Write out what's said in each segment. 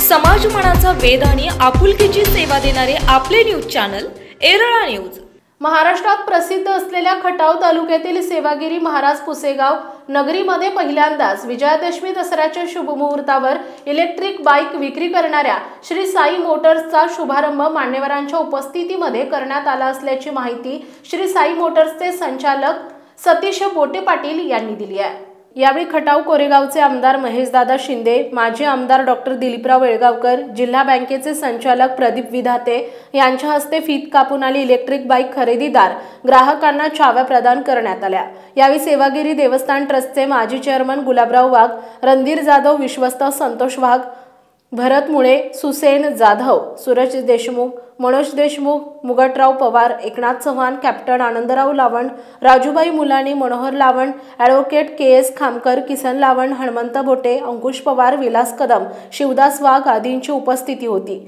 समाजमनाचा वेध आणि आपुलकीची सेवा देणारे आपले न्यूज चॅनल एरळा न्यूज। महाराष्ट्रात प्रसिद्ध असलेल्या खटाव तालुक्यातील सेवागिरी महाराज पुसेगाव नगरीमध्ये पहिल्यांदाच विजयादशमी दसऱ्याच्या शुभ मुहूर्तावर इलेक्ट्रिक बाईक विक्री करणाऱ्या श्री साई मोटर्सचा शुभारंभ मान्यवरांच्या उपस्थितीमध्ये करण्यात आला असल्याची माहिती श्री साई मोटर्सचे संचालक सतीश बोटे पाटील यांनी दिली आहे। यावेळी खटाव कोरेगावचे आमदार महेशदादा शिंदे, माजी आमदार डॉक्टर दिलीपराव येळगावकर, जिल्हा बँकेचे संचालक प्रदीप विधाते यांच्या हस्ते फीत कापून आली इलेक्ट्रिक बाईक खरेदीदार ग्राहकांना चाव्या प्रदान करण्यात आल्या। यावेळी सेवागिरी देवस्थान ट्रस्टचे माजी चेअरमन गुलाबराव वाघ, रणधीर जाधव, विश्वस्त संतोष वाघ, भरत मुळे, सुसेन जाधव, सूरज देशमुख, मनोज देशमुख, मुगटराव पवार, एकनाथ चव्हाण, कॅप्टन आनंदराव लावण, राजूबाई मुलानी, मनोहर लावण, ॲडव्होकेट KS खामकर, किसन लावण, हनुमंत बोटे, अंकुश पवार, विलास कदम, शिवदास वाघ आदींची उपस्थिती होती।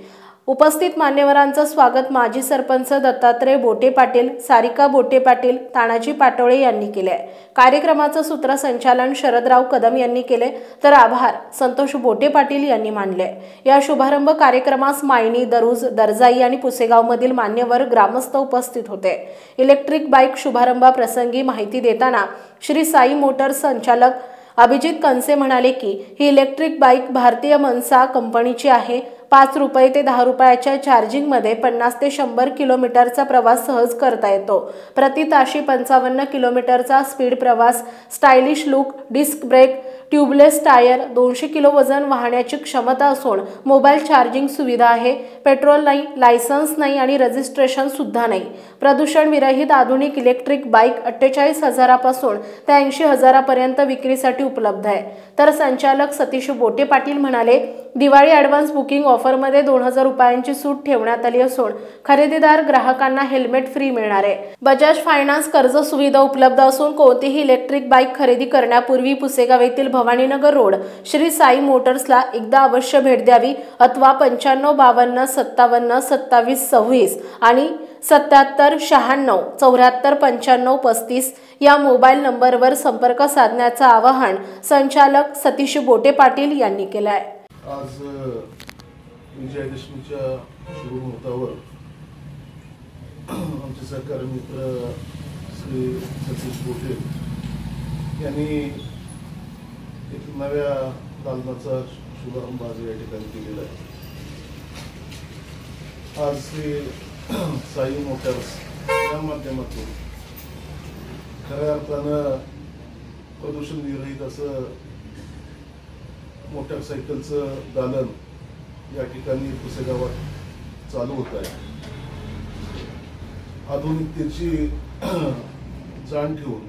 उपस्थित मान्यवरांचं स्वागत माजी सरपंच दत्तात्रय बोटे पाटील, सारिका बोटे पाटील, तानाजी पाटोळे यांनी केले। कार्यक्रमाचं सूत्रसंचालन शरदराव कदम यांनी केले, तर आभार संतोष बोटे पाटील यांनी मानले। या शुभारंभ कार्यक्रमास मायनी, दरुज, दर्जाई आणि पुसेगावमधील मान्यवर ग्रामस्थ उपस्थित होते। इलेक्ट्रिक बाईक शुभारंभाप्रसंगी माहिती देताना श्री साई मोटर्स संचालक अभिजित कंसे म्हणाले की ही इलेक्ट्रिक बाईक भारतीय मनसा कंपनीची आहे। 5 रुपये ते 10 रुपयाच्या चार्जिंगमध्ये 50 ते 100 किलोमीटरचा प्रवास सहज करता येतो। प्रति ताशी 55 किलोमीटरचा स्पीड प्रवास, stylish look, disc brake, tubeless tyre, 200 kilo वजन वाहण्याची क्षमता असून मोबाईल चार्जिंग सुविधा आहे। पेट्रोल नाही, लायसन्स नाही आणि रजिस्ट्रेशन सुद्धा नाही। प्रदूषण विरहित आधुनिक इलेक्ट्रिक बाईक 48,000 पासून ते 80,000 पर्यंत विक्रीसाठी उपलब्ध आहे। तर संचालक सतीश बोटे पाटील म्हणाले, दिवाळी ॲडव्हान्स बुकिंग ऑफरमध्ये 2000 रुपयांची सूट ठेवण्यात आली असून खरेदीदार ग्राहकांना हेल्मेट फ्री मिळणार आहे। बजाज फायनान्स कर्ज सुविधा उपलब्ध असून कोणतीही इलेक्ट्रिक बाईक खरेदी करण्यापूर्वी पुसेगाव येथील भवानीनगर रोड श्री साई मोटर्सला एकदा अवश्य भेट द्यावी अथवा 95 52 57 27 26 आणि 77 96 74 95 35 या मोबाईल नंबरवर संपर्क साधण्याचं आवाहन संचालक सतीश बोटे पाटील यांनी केलं आहे। आज विजयादशमीच्या शुभ मुहूर्तावर आमचे सहकारी मित्र श्री सतीश बोटे यांनी एक नव्या दालनाचा शुभारंभ आज या ठिकाणी केलेला आहे। आज श्री साई मोटर्स या माध्यमातून खऱ्या अर्थानं प्रदूषण विरहित असं मोटरसायकलचं दालन या ठिकाणी पुसेगावात चालू होत आहे। आधुनिकतेची जाण ठेवून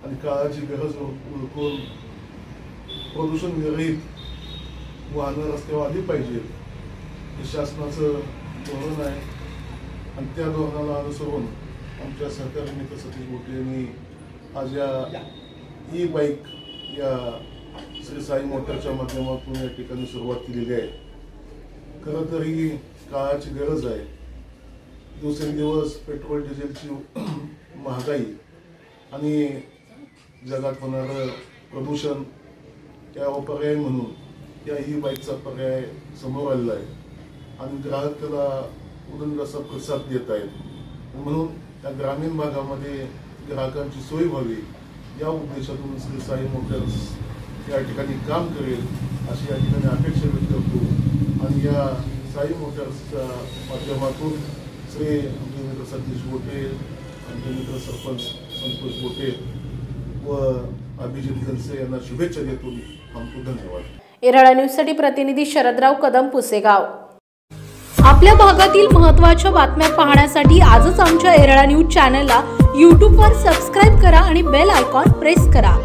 आणि काळाची गरज ओळखून प्रदूषण विरहित वाहनं रस्त्यावर आली पाहिजेत हे शासनाचं धोरण आहे आणि त्या धोरणाला अनुसरून आमच्या सहकारी मित्र सतीश बोटे यांनी आज या ई-बाईक या श्री साई मोटरच्या माध्यमातून या ठिकाणी सुरुवात केलेली आहे। खरं तर ही काळाची गरज आहे। दिवसेंदिवस पेट्रोल डिझेलची महागाई आणि जगात होणारं प्रदूषण यावर पर्याय म्हणून या ई-बाईकचा पर्याय समोर आलेला आहे आणि ग्राहक त्याला उदंड असा प्रतिसाद देत आहेत। म्हणून त्या ग्रामीण भागामध्ये ग्राहकांची सोय व्हावी या उद्देशातून श्री साई मोटर्स या ठिकाणी काम करेल अशी या ठिकाणी अपेक्षा व्यक्त करतो आणि या साई मोटर्सच्या माध्यमातून श्री आमचे मित्र सतीश बोटे, आमचे मित्र सरपंच संतोष बोटे व अभिजित कंसे यांना शुभेच्छा देतो। आमचे धन्यवाद। एरळा न्यूजसाठी प्रतिनिधी शरदराव कदम, पुसेगाव। आपल्या भागातील महत्त्वाच्या बातम्या पाहण्यासाठी आजच आमच्या एरळा न्यूज चॅनलला YouTube वर सबस्क्राइब करा आणि बेल आयकॉन प्रेस करा।